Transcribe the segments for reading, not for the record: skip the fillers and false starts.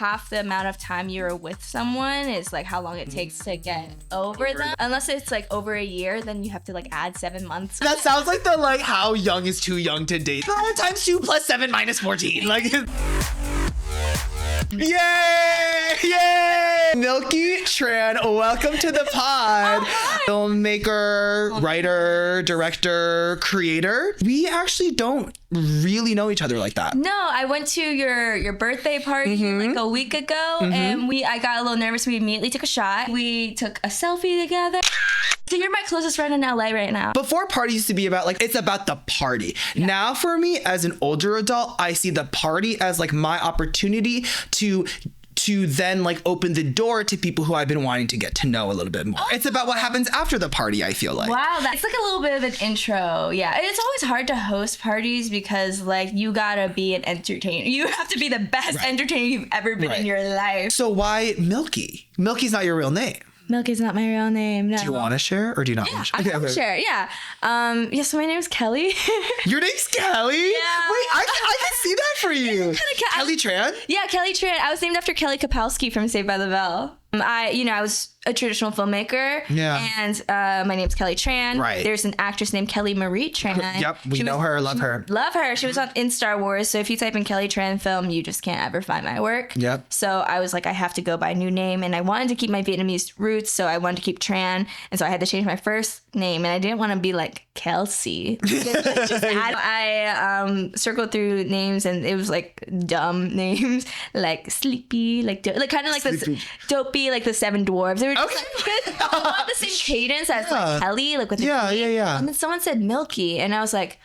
half the amount of time you're with someone is like how long it takes to get over them. Unless it's like over a year, then you have to like add 7 months. That sounds like the like how young is too young to date. Times 2 plus 7 minus 14. Like yay! Yay! Milky Tran, welcome to the pod. Filmmaker, writer, director, creator. We actually don't really know each other like that. No, I went to your birthday party like a week ago, and I got a little nervous. We immediately took a shot. We took a selfie together. So you're my closest friend in LA right now. Before, party used to be about like, it's about the party. Yeah. Now for me, as an older adult, I see the party as like my opportunity to then like open the door to people who I've been wanting to get to know a little bit more. It's about what happens after the party, I feel like. Wow, that's like a little bit of an intro. Yeah, it's always hard to host parties because like you gotta be an entertainer. You have to be the best entertainer you've ever been in your life. So why Milky? Milky's not your real name. Milky's not my real name, no. Do you want to share or do you not want to share? I want to share, yeah. So my name's Kelly. Your name's Kelly? Yeah. Wait, I can see that for you. Kelly Tran? Yeah, Kelly Tran. I was named after Kelly Kapowski from Saved by the Bell. I was a traditional filmmaker. Yeah. And my name's Kelly Tran. Right. There's an actress named Kelly Marie Tran. Yep, we know her, love her. Love her. She was in Star Wars. So if you type in Kelly Tran film, you just can't ever find my work. Yep. So I was like, I have to go by a new name. And I wanted to keep my Vietnamese roots. So I wanted to keep Tran. And so I had to change my first name. And I didn't want to be like Kelsey. I circled through names and it was like dumb names. Like Sleepy, like kind of like this Dopey, like the Seven Dwarves. They were just like the same cadence as like Kelly, like with the yeah. And then someone said Milky, and I was like,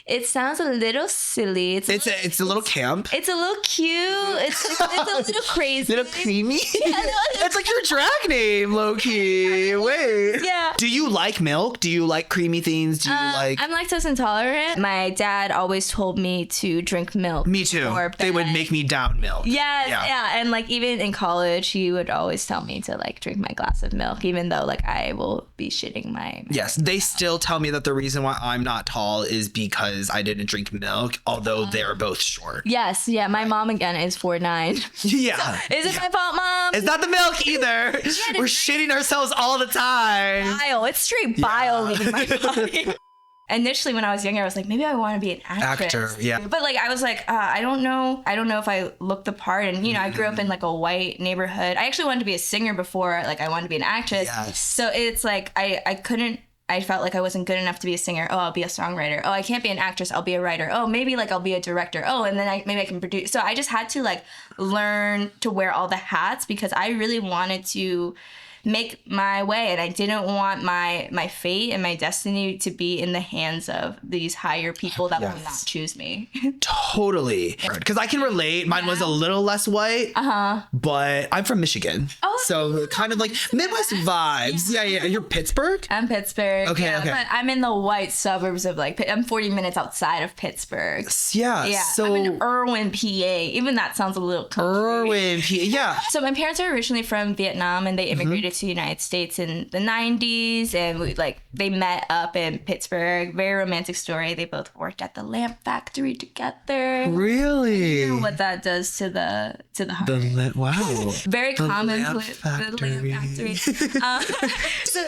it sounds a little silly. It's a little camp. It's a little cute. It's a little crazy. Little creamy. Yeah, it's like your drag name, low-key. Wait. Yeah. Do you like milk? Do you like creamy things? Do you like... I'm lactose intolerant. My dad always told me to drink milk. Me too. They would make me down milk. Yes, yeah. And like even in college, he would always tell me to like drink my glass of milk, even though like I will be shitting my... Yes, they still tell me that the reason why I'm not tall is because I didn't drink milk, although they're both short. Yes, yeah. My mom again is 4'9". Yeah. So, is it my fault, Mom? It's not the milk either. We're shitting ourselves all the time. Bile. It's straight bile leaving my body. Initially, when I was younger, I was like, maybe I want to be an actress. Actor, yeah. But like, I was like, I don't know. I don't know if I look the part. And I grew up in like a white neighborhood. I actually wanted to be a singer before, like I wanted to be an actress. Yes. So it's like I couldn't. I felt like I wasn't good enough to be a singer. Oh, I'll be a songwriter. Oh, I can't be an actress. I'll be a writer. Oh, maybe like I'll be a director. Oh, and then maybe I can produce. So I just had to like learn to wear all the hats because I really wanted to make my way, and I didn't want my fate and my destiny to be in the hands of these higher people that will not choose me. Totally. Because I can relate. Mine was a little less white, but I'm from Michigan. Oh, so kind of like Midwest vibes. Yeah. You're Pittsburgh? I'm Pittsburgh. Okay. But I'm in the white suburbs of like, I'm 40 minutes outside of Pittsburgh. Yeah. So I'm in Irwin, PA. Even that sounds a little country. Irwin, PA. Yeah. So my parents are originally from Vietnam, and they immigrated to the United States in the 90s, and they met up in Pittsburgh. Very romantic story. They both worked at the lamp factory together. Really? You know what that does to the heart. Wow. Very common. Lamp factory. So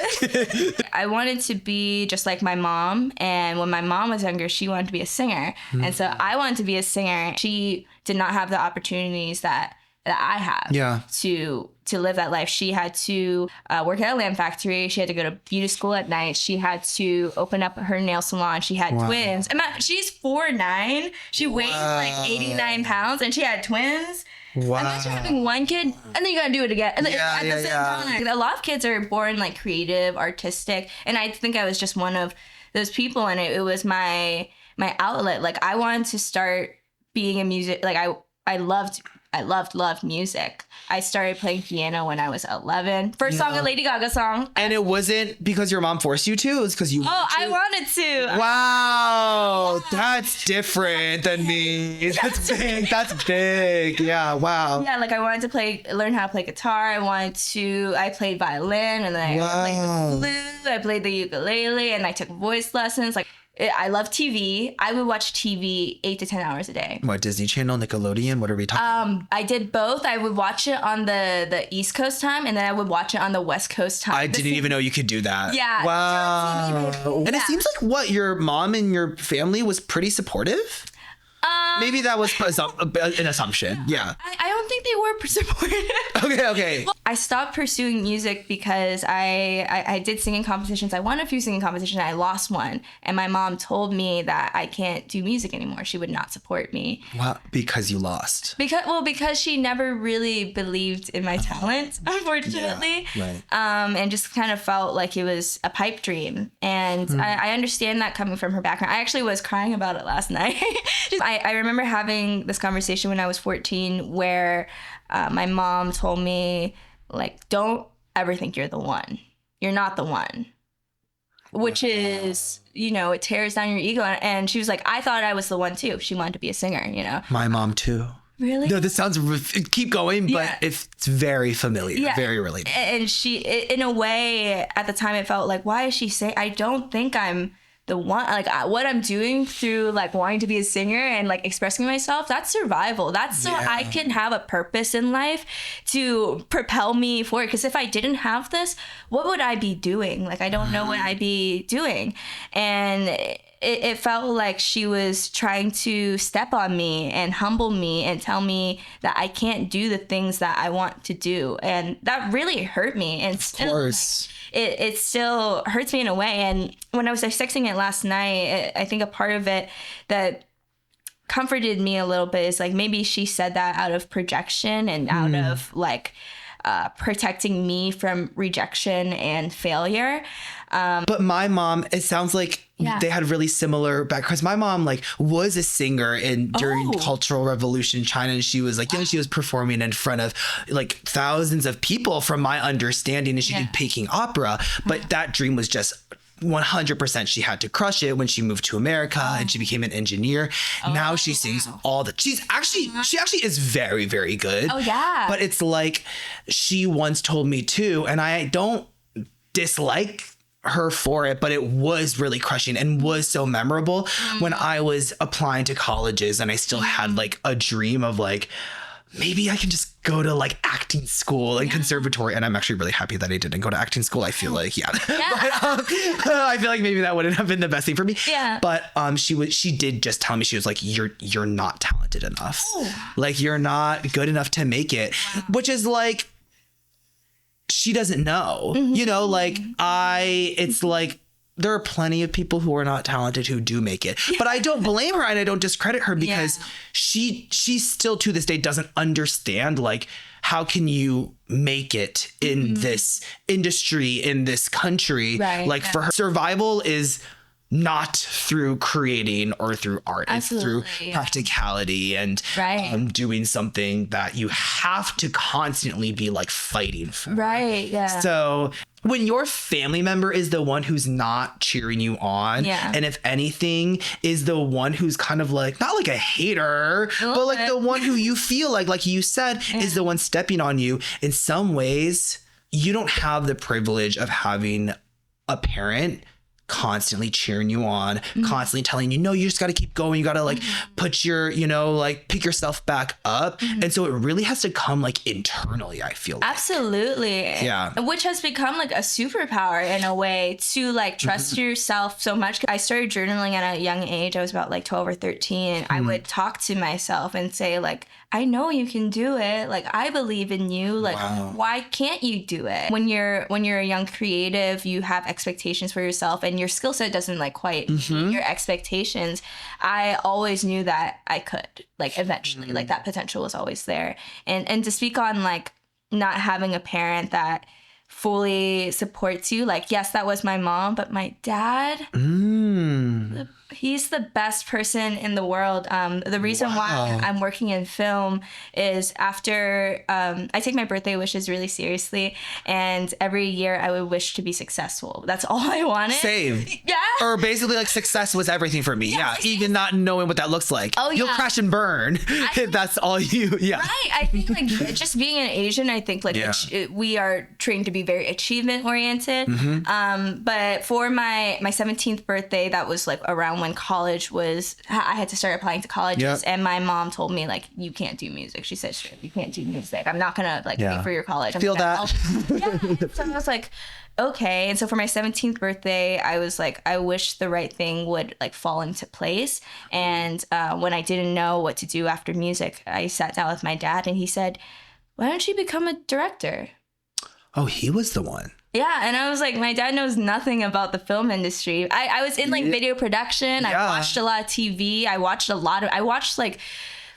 I wanted to be just like my mom, and when my mom was younger, she wanted to be a singer, and so I wanted to be a singer. She did not have the opportunities that I have to live that life. She had to work at a lamp factory. She had to go to beauty school at night. She had to open up her nail salon. She had twins. She's 4'9". She weighs like 89 pounds, and she had twins. Wow. Imagine having one kid, and then you gotta do it again. And then at the same time. A lot of kids are born like creative, artistic, and I think I was just one of those people, and it was my outlet. Like I wanted to start being a music. Like I loved music. I started playing piano when I was 11. First song, a Lady Gaga song. And it wasn't because your mom forced you to? It was because you wanted to? I wanted to. Wow. That's different than me. That's big. That's big. Yeah, wow. Yeah, like I wanted to learn how to play guitar. I played violin, and then I played the flute. I played the ukulele, and I took voice lessons. Like I love TV. I would watch TV 8 to 10 hours a day. What, Disney Channel, Nickelodeon? What are we talking? I did both. I would watch it on the East Coast time, and then I would watch it on the West Coast time. I didn't even know you could do that. Yeah. Wow. TV, and it seems like what, your mom and your family was pretty supportive? Maybe that was an assumption. Yeah. I don't think they were supportive. Okay. I stopped pursuing music because I did singing competitions. I won a few singing competitions. I lost one. And my mom told me that I can't do music anymore. She would not support me. Wow. Because you lost. Because she never really believed in my talent, unfortunately. Yeah, right. And just kind of felt like it was a pipe dream. And I understand that coming from her background. I actually was crying about it last night. I remember having this conversation when I was 14 where my mom told me, like, don't ever think you're the one. You're not the one. Which is, it tears down your ego. And she was like, I thought I was the one too. She wanted to be a singer, My mom too. Really? No, this sounds, keep going, but it's very familiar, very related. And she, in a way, at the time, it felt like, why is she saying, I don't think I'm the one, like what I'm doing through like wanting to be a singer and like expressing myself, that's survival. That's so I can have a purpose in life to propel me forward. Because if I didn't have this, what would I be doing? Like, I don't know what I'd be doing. And it felt like she was trying to step on me and humble me and tell me that I can't do the things that I want to do. And that really hurt me. And of course. It still hurts me in a way. And when I was dissecting it last night, I think a part of it that comforted me a little bit is like maybe she said that out of projection and out of like protecting me from rejection and failure. But my mom, it sounds like they had really similar back, because my mom like was a singer during Cultural Revolution China, and she was like, she was performing in front of like thousands of people from my understanding, and she did Peking opera, but that dream was just 100% she had to crush it when she moved to America and she became an engineer. Now she sings she actually is very, very good. Oh yeah. But it's like, she once told me too, and I don't dislike her for it, but it was really crushing and was so memorable when I was applying to colleges and I still had like a dream of like, maybe I can just go to like acting school and conservatory. And I'm actually really happy that I didn't go to acting school. I feel like, but, I feel like maybe that wouldn't have been the best thing for me. Yeah. But she did just tell me, she was like, you're not talented enough. Like, you're not good enough to make it, which is like, she doesn't know, it's like, there are plenty of people who are not talented who do make it, but I don't blame her and I don't discredit her because she still to this day doesn't understand, like, how can you make it in this industry, in this country? Like, for her, survival is not through creating or through art. Absolutely, it's through practicality and doing something that you have to constantly be like fighting for. So when your family member is the one who's not cheering you on, and if anything is the one who's kind of like, not like a hater, but like the one who you feel like you said, is the one stepping on you, in some ways, you don't have the privilege of having a parent constantly cheering you on, constantly telling you, no, you just got to keep going. You got to like put your, like pick yourself back up. And so it really has to come like internally, I feel like. Absolutely. Yeah. Which has become like a superpower in a way, to like trust yourself so much. I started journaling at a young age. I was about like 12 or 13. And I would talk to myself and say like, I know you can do it. Like, I believe in you. Like, why can't you do it? When you're a young creative, you have expectations for yourself and your skill set doesn't like quite meet your expectations. I always knew that I could, like, eventually, like that potential was always there. And to speak on like not having a parent that fully supports you, like, yes, that was my mom, but my dad, he's the best person in the world. The reason why I'm working in film is after I take my birthday wishes really seriously, and every year I would wish to be successful. That's all I wanted. Same. Yeah. Or basically like success was everything for me. Even not knowing what that looks like. You'll crash and burn if that's all you. Right. I think like just being an Asian, I think like we are trained to be very achievement oriented. But for my 17th birthday, that was like around when I had to start applying to colleges, and my mom told me, like, you can't do music. She said, straight, you can't do music. I'm not gonna like pay for your college. Feel that. So I was like, okay. And so for my 17th birthday, I was like, I wish the right thing would like fall into place. And when I didn't know what to do after music, I sat down with my dad and he said, why don't you become a director? Oh, he was the one. Yeah. And I was like, my dad knows nothing about the film industry. I was in like video production. I watched a lot of TV. I watched like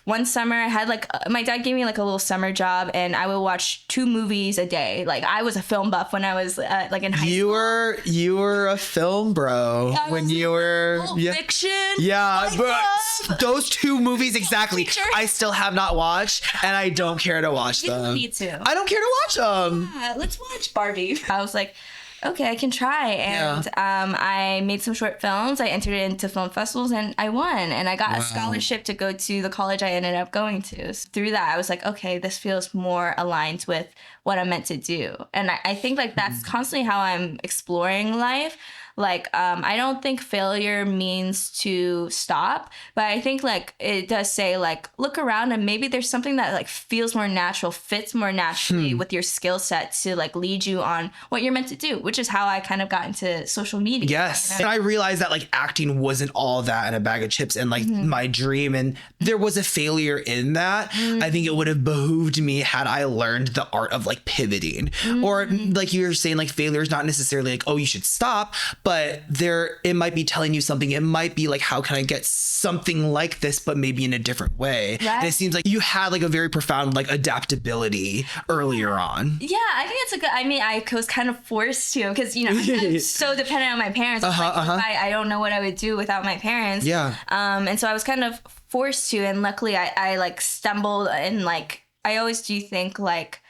one summer I had like, my dad gave me like a little summer job and I would watch 2 movies a day. Like I was a film buff when I was like in high school. You were a film bro when you were Fiction. Yeah, but those 2 movies exactly. I still have not watched and I don't care to watch them. You need to. I don't care to watch them. Yeah, let's watch Barbie. I was like, okay, I can try. And I made some short films. I entered into film festivals and I won. And I got a scholarship to go to the college I ended up going to. So through that, I was like, okay, this feels more aligned with what I'm meant to do. And I think like that's constantly how I'm exploring life. Like, I don't think failure means to stop, but I think like it does say like, look around and maybe there's something that like feels more natural, fits more naturally with your skill set to like lead you on what you're meant to do, which is how I kind of got into social media. Yes. And I realized that like acting wasn't all that and a bag of chips and like my dream. And there was a failure in that. I think it would have behooved me had I learned the art of like pivoting or like you were saying, like failure is not necessarily like, oh, you should stop. But it might be telling you something. It might be like, how can I get something like this, but maybe in a different way? Right. And it seems like you had like a very profound like adaptability earlier on. Yeah, I think it's I was kind of forced to because, you know, I'm so dependent on my parents. I don't know what I would do without my parents. Yeah. And so I was kind of forced to. And luckily I like stumbled and like, I always do think like,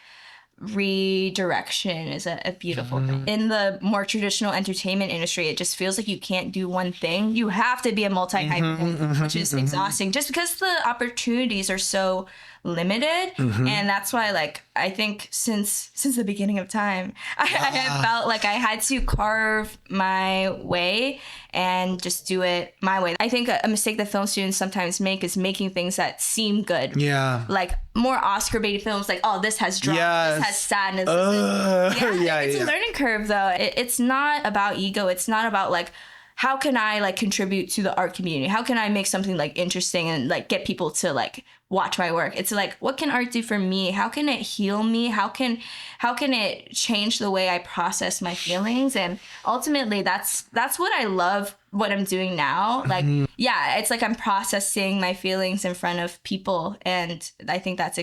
redirection is a beautiful thing. In the more traditional entertainment industry, it just feels like you can't do one thing. You have to be a multi-hyphen, which is exhausting just because the opportunities are so limited. And that's why like I think since the beginning of time I have felt like I had to carve my way and just do it my way. I think a mistake that film students sometimes make is making things that seem good. Yeah. Like more Oscar baited films like, oh, this has drama, this has sadness. It's a learning curve though. It's not about ego. It's not about like, how can I like contribute to the art community? How can I make something like interesting and like get people to like watch my work? It's like, what can art do for me? How can it heal me? How can it change the way I process my feelings? And ultimately that's what I love what I'm doing now. Like, it's like I'm processing my feelings in front of people. And I think that's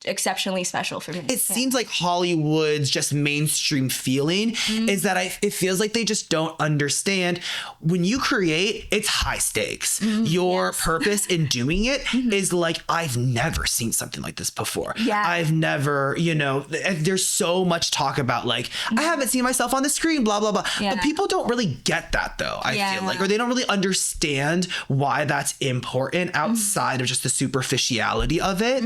exceptionally special for me. It seems like Hollywood's just mainstream feeling is that it feels like they just don't understand when you create, it's high stakes. Your purpose in doing it is like, I've never seen something like this before. I've never, there's so much talk about like, I haven't seen myself on the screen, blah, blah, blah. But people don't really get that though, I feel like, or they don't really understand why that's important outside of just the superficiality of it.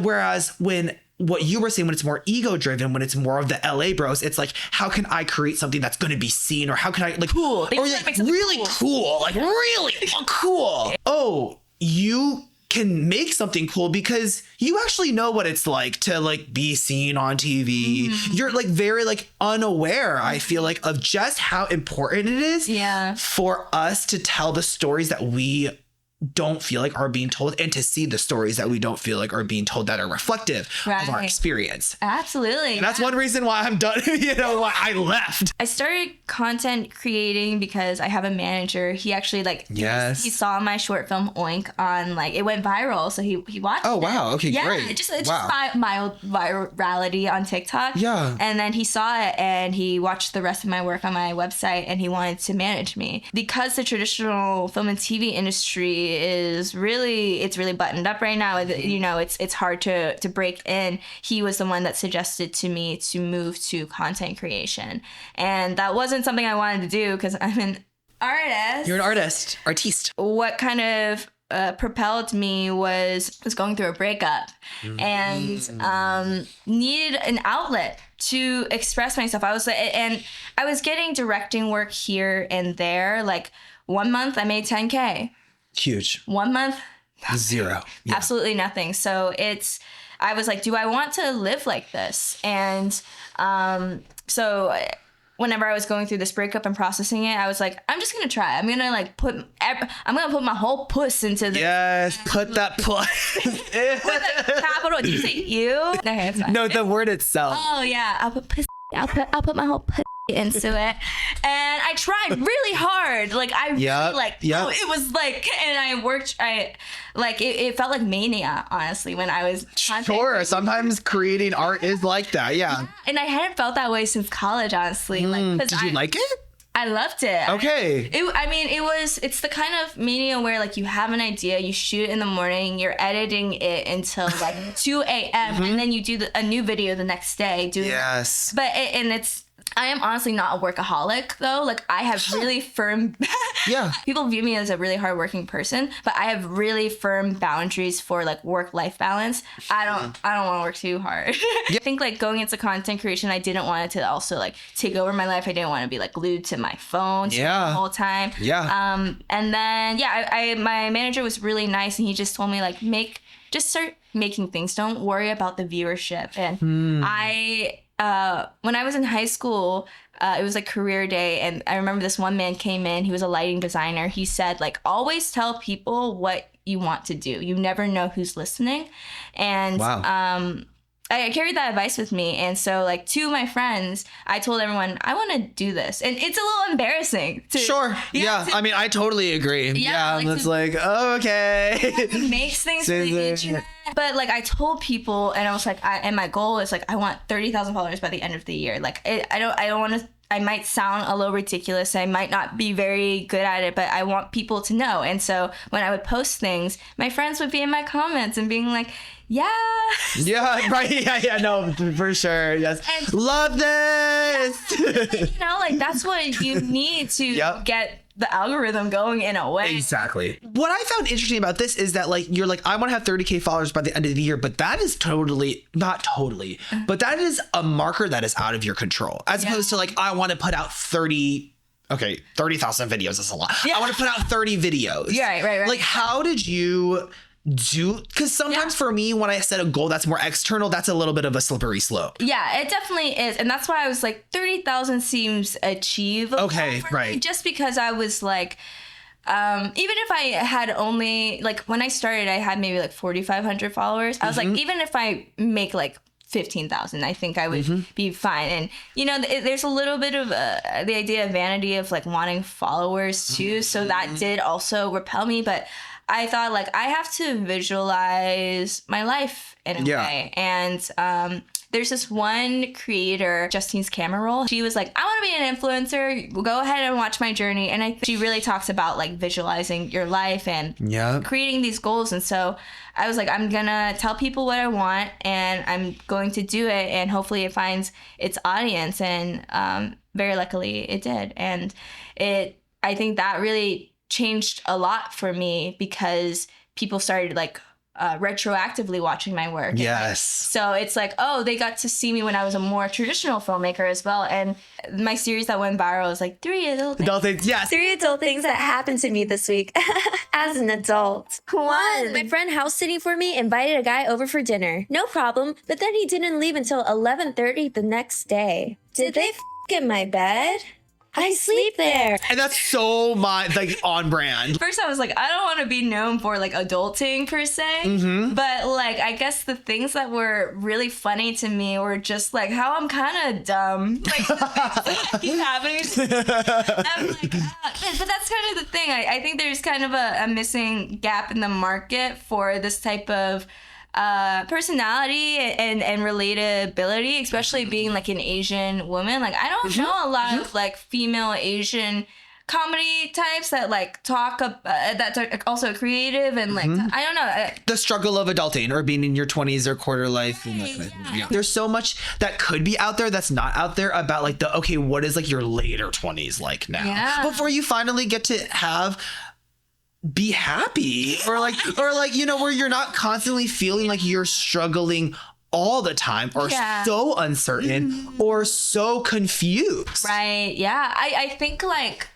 Whereas when what you were saying, when it's more ego driven, when it's more of the LA bros, it's like, how can I create something that's going to be seen? Or how can I like cool? Or like really cool, like really cool. Oh, you can make something cool because you actually know what it's like to like be seen on TV. You're like very like unaware, I feel like, of just how important it is for us to tell the stories that we don't feel like are being told and to see the stories that we don't feel like are being told that are reflective of our experience. Absolutely. And that's one reason why I'm done, why I left. I started content creating because I have a manager. He actually he saw my short film Oink on it went viral. So he watched it. Wow. Okay, great. Just mild virality on TikTok. Yeah. And then he saw it and he watched the rest of my work on my website and he wanted to manage me. Because the traditional film and TV industry is really buttoned up right now. It's hard to break in. He was the one that suggested to me to move to content creation. And that wasn't something I wanted to do because I'm an artist. You're an artiste. What kind of propelled me was going through a breakup and needed an outlet to express myself. I was getting directing work here and there, 1 month I made 10K. Huge. 1 month, zero. Yeah. Absolutely nothing. So I was like, do I want to live like this? And so whenever I was going through this breakup and processing it, I was like, I'm just gonna try. I'm gonna put my whole puss into this. Yes, put that puss. With a capital. Did you say you? Okay, it's fine. No, the word itself. Oh yeah, I'll put my whole pussy into it, and I tried really hard. Like I really oh, it was like, and I worked. It felt like mania, honestly, when I was sure. Sometimes creating art is like that. Yeah. And I hadn't felt that way since college, honestly. Did you like it? I loved it. Okay. It's the kind of media where like you have an idea, you shoot it in the morning, you're editing it until like 2 a.m. and then you do a new video the next day. Yes. I am honestly not a workaholic though. Like I have really firm, people view me as a really hardworking person, but I have really firm boundaries for like work-life balance. I don't want to work too hard. I think like going into content creation, I didn't want it to also like take over my life. I didn't want to be like glued to my phone the whole time. Yeah. And then, my manager was really nice and he just told me like, just start making things. Don't worry about the viewership. And when I was in high school, it was like career day. And I remember this one man came in, he was a lighting designer. He said like, always tell people what you want to do. You never know who's listening. And I carried that advice with me. And so like to my friends, I told everyone, I want to do this. And it's a little embarrassing. I mean, I totally agree. It's like, oh, okay. It makes things for the internet. But like I told people and I was like, and my goal is like, I want 30,000 followers by the end of the year. Like I don't want to, I might sound a little ridiculous. I might not be very good at it, but I want people to know. And so when I would post things, my friends would be in my comments and being like, yeah, right. No, for sure. Yes. And love this. Like that's what you need to get the algorithm going in a way. Exactly. What I found interesting about this is that like, you're like, I want to have 30K followers by the end of the year, but that is not totally, but that is a marker that is out of your control as opposed to like, I want to put out 30,000 videos is a lot. I want to put out 30 videos. Right. Like, how did you because sometimes for me, when I set a goal that's more external, that's a little bit of a slippery slope. Yeah, it definitely is. And that's why I was like, 30,000 seems achievable. Okay, right. Just because I was like, even if I had only, like when I started, I had maybe like 4,500 followers. I was like, even if I make like 15,000, I think I would be fine. And, there's a little bit of the idea of vanity of like wanting followers too. So that did also repel me. But I thought like I have to visualize my life in a way. And there's this one creator, Justine's camera roll. She was like, I want to be an influencer. Go ahead and watch my journey. And she really talks about like visualizing your life and creating these goals. And so I was like, I'm going to tell people what I want and I'm going to do it. And hopefully it finds its audience. And very luckily it did. And I think that really changed a lot for me because people started like retroactively watching my work. Yes. So it's like, oh, they got to see me when I was a more traditional filmmaker as well. And my series that went viral was like 3 adult things. Yes. 3 adult things that happened to me this week as an adult. 1, my friend house sitting for me invited a guy over for dinner. No problem. But then he didn't leave until 11:30 the next day. Did they in my bed? I sleep there. And that's so on brand. First I was like, I don't want to be known for like adulting per se. But like, I guess the things that were really funny to me were just like how I'm kind of dumb. Like, keep happening. I'm like, but that's kind of the thing. I think there's kind of a missing gap in the market for this type of personality and relatability, especially being like an Asian woman. Like I don't know a lot of like female Asian comedy types that like talk that are also creative and like I don't know the struggle of adulting or being in your 20s or quarter life. There's so much that could be out there that's not out there about like what is like your later 20s like now before you finally get to be happy or like where you're not constantly feeling like you're struggling all the time or so uncertain or so confused. Right. Yeah. I think like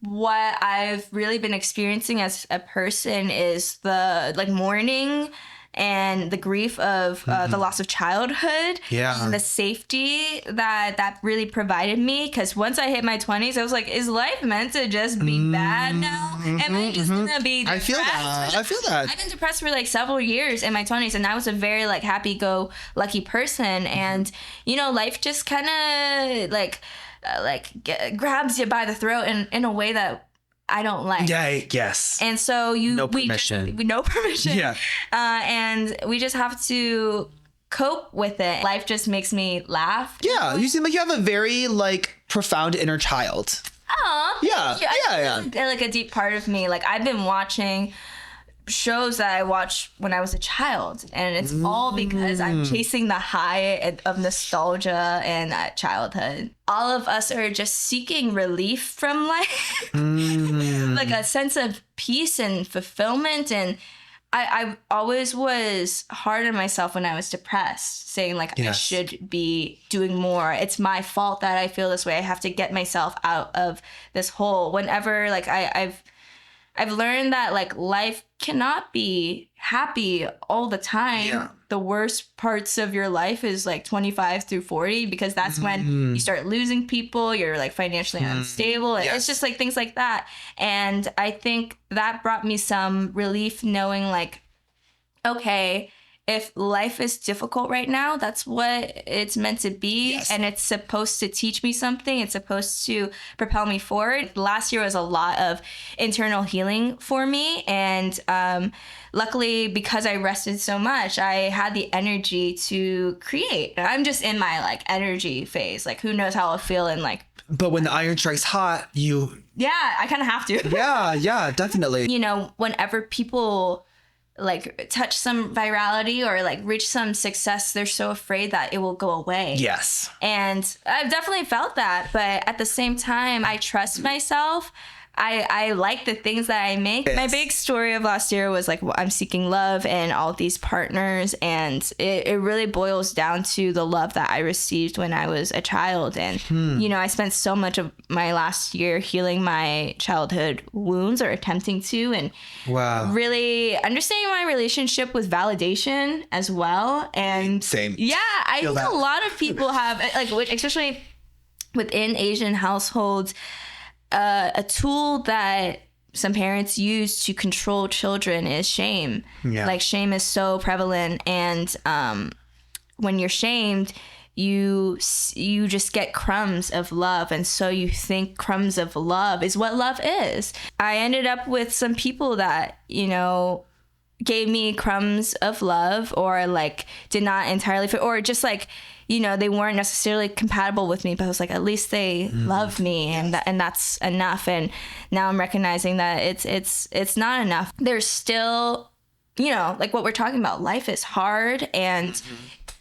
what I've really been experiencing as a person is the like mourning and the grief of the loss of childhood, and the safety that really provided me. Because once I hit my 20s, I was like, is life meant to just be bad now? Am I just gonna be depressed? I feel that. I've been depressed for like several years in my 20s, and I was a very like happy-go-lucky person. And you know, life just kind of grabs you by the throat in a way that I don't like. Yeah, yes. And so no permission. No permission. Yeah. And we just have to cope with it. Life just makes me laugh. Yeah, you seem like you have a very like profound inner child. Oh. Yeah. Like a deep part of me. Like I've been watching shows that I watched when I was a child, and it's all because I'm chasing the high of nostalgia and childhood. All of us are just seeking relief from life, like a sense of peace and fulfillment. And I always was hard on myself when I was depressed, saying like I should be doing more. It's my fault that I feel this way. I have to get myself out of this hole. Whenever like I've learned that like life cannot be happy all the time. Yeah. The worst parts of your life is like 25 through 40, because that's when you start losing people, you're like financially unstable. Yes. It's just like things like that. And I think that brought me some relief, knowing like, okay, if life is difficult right now, that's what it's meant to be. Yes. And it's supposed to teach me something. It's supposed to propel me forward. Last year was a lot of internal healing for me. And luckily, because I rested so much, I had the energy to create. I'm just in my like energy phase. Like who knows how I'll feel in like. But when the iron strikes hot, you. Yeah, I kind of have to. Yeah, definitely. You know, whenever people like touch some virality or like reach some success, they're so afraid that it will go away. Yes. And I've definitely felt that, but at the same time, I trust myself. I like the things that I make. Yes. My big story of last year was like I'm seeking love and all of these partners, and it really boils down to the love that I received when I was a child. And you know, I spent so much of my last year healing my childhood wounds, or attempting to, and really understanding my relationship with validation as well. And same. Yeah, I think a lot of people have like, especially within Asian households, a tool that some parents use to control children is shame. Yeah. Like shame is so prevalent, and when you're shamed, you just get crumbs of love, and so you think crumbs of love is what love is. I ended up with some people that, you know, gave me crumbs of love, or like did not entirely fit, or just like, you know, they weren't necessarily compatible with me, but I was like, at least they love me, and that's enough. And now I'm recognizing that it's not enough. There's still, you know, like what we're talking about, life is hard, and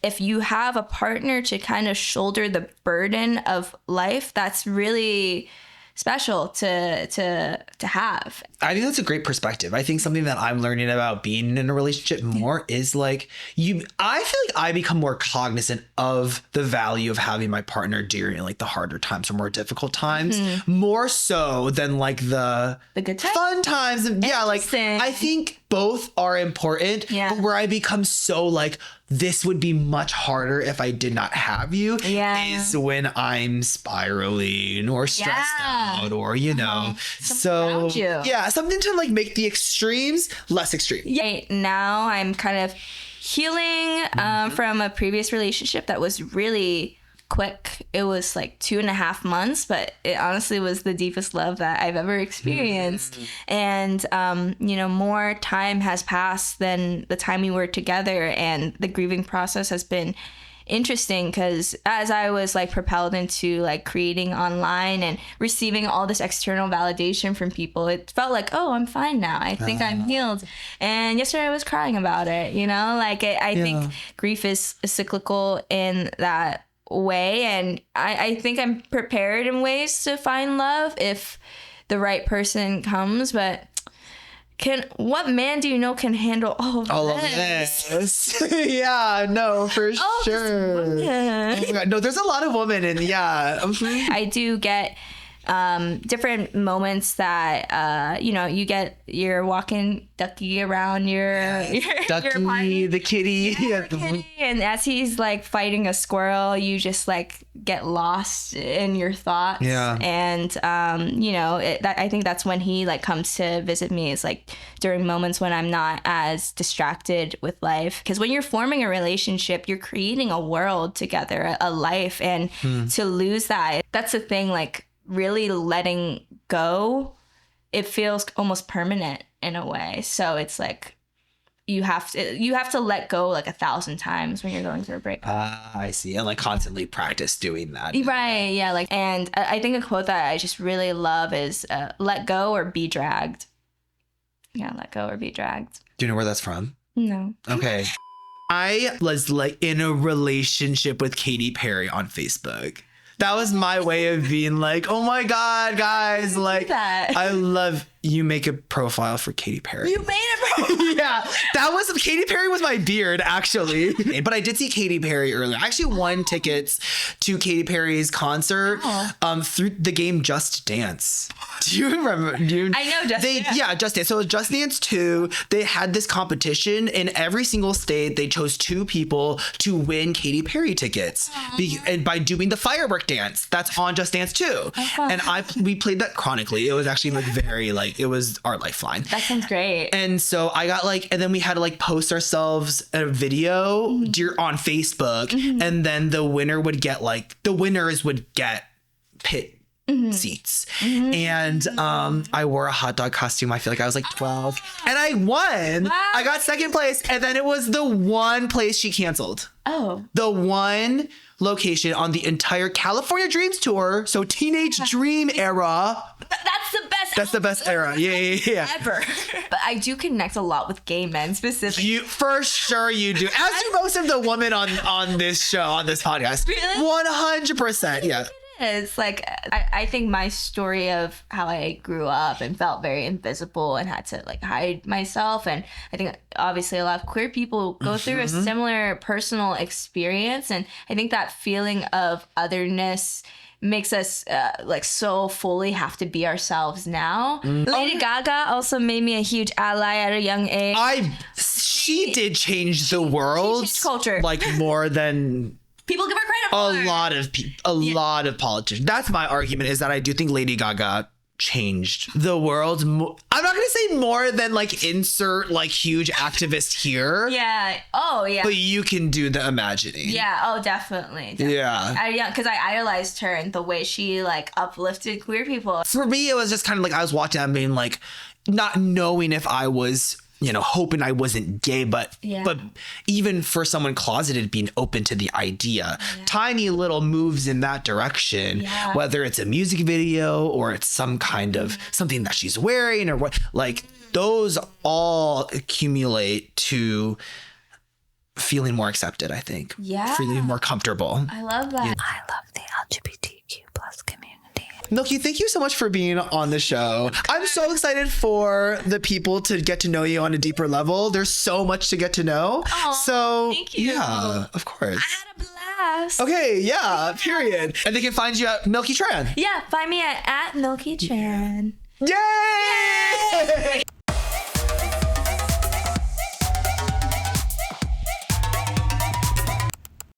if you have a partner to kind of shoulder the burden of life, that's really special to have. I think that's a great perspective. I think something that I'm learning about being in a relationship more is like I feel like I become more cognizant of the value of having my partner during like the harder times or more difficult times, more so than like the good times, fun times. Yeah, like I think both are important, but where I become so like, this would be much harder if I did not have you, is when I'm spiraling or stressed out, or, you know, something to like make the extremes less extreme. Right now I'm kind of healing from a previous relationship that was really quick. It was like 2.5 months, but it honestly was the deepest love that I've ever experienced. And, you know, more time has passed than the time we were together, and the grieving process has been interesting, because as I was like propelled into like creating online and receiving all this external validation from people, it felt like, oh, I'm fine now. I think I'm healed. And yesterday I was crying about it, you know, like I think grief is cyclical in that way, and I think I'm prepared in ways to find love if the right person comes. But what man do you know can handle all of this? Yeah, no, for sure. Oh my God. No, there's a lot of women, and I do get different moments that, you're walking Ducky around Ducky, your party. the kitty. Yeah, kitty. And as he's like fighting a squirrel, you just like get lost in your thoughts. Yeah. And, I think that's when he like comes to visit me, is like during moments when I'm not as distracted with life. Because when you're forming a relationship, you're creating a world together, a life. And to lose that, that's the thing, like really letting go, it feels almost permanent in a way. So it's like you have to let go like 1,000 times when you're going through a breakup. I see. And like constantly practice doing that. Right. Yeah. Like, and I think a quote that I just really love is let go or be dragged. Yeah. Let go or be dragged. Do you know where that's from? No. Okay. I was like in a relationship with Katy Perry on Facebook. That was my way of being like, oh my God, guys, like, I love you. Make a profile for Katy Perry. You made a profile. Yeah, Katy Perry was my beard, actually. But I did see Katy Perry earlier. I actually won tickets to Katy Perry's concert through the game Just Dance. Do you remember? I know Just Dance. Yeah, Just Dance. So it was Just Dance 2. They had this competition in every single state. They chose 2 people to win Katy Perry tickets and by doing the firework dance that's on Just Dance 2. And we played that chronically. It was actually like very like, it was our lifeline. That sounds great. And so I got like, and then we had to like post ourselves a video on Facebook, and then the winners would get pit seats. And I wore a hot dog costume. I feel like I was like 12 and I won. I got second place, and then it was the one place she canceled. The one location on the entire California Dreams tour. So Teenage Dream era. That's the best. That's the best era. Yeah. Ever. But I do connect a lot with gay men specifically. You for sure you do. As do most of the women on this show, on this podcast. Really? 100%. Yeah. It's like I think my story of how I grew up and felt very invisible and had to like hide myself, and I think obviously a lot of queer people go through a similar personal experience, and I think that feeling of otherness makes us like so fully have to be ourselves now. Lady Gaga also made me a huge ally at a young age. She did change the world. She changed culture. Like more than people give her credit for. A lot of politicians. That's my argument, is that I do think Lady Gaga changed the world. I'm not going to say more than like insert like huge activist here. Yeah. Oh, yeah. But you can do the imagining. Yeah. Oh, definitely. Yeah. Because I idolized her and the way she like uplifted queer people. For me, it was just kind of like I was watching that and being like, not knowing if I was, hoping I wasn't gay, but even for someone closeted, being open to the idea, tiny little moves in that direction, whether it's a music video or it's some kind of something that she's wearing or what, like those all accumulate to feeling more accepted, I think. Yeah. Feeling more comfortable. I love that. I love the LGBTQ plus community. Milky, thank you so much for being on the show. I'm so excited for the people to get to know you on a deeper level. There's so much to get to know. So, thank you. Yeah, of course. I had a blast. Okay, yeah, period. And they can find you at MILKY TRAN. Yeah, find me at MILKY TRAN. Yay!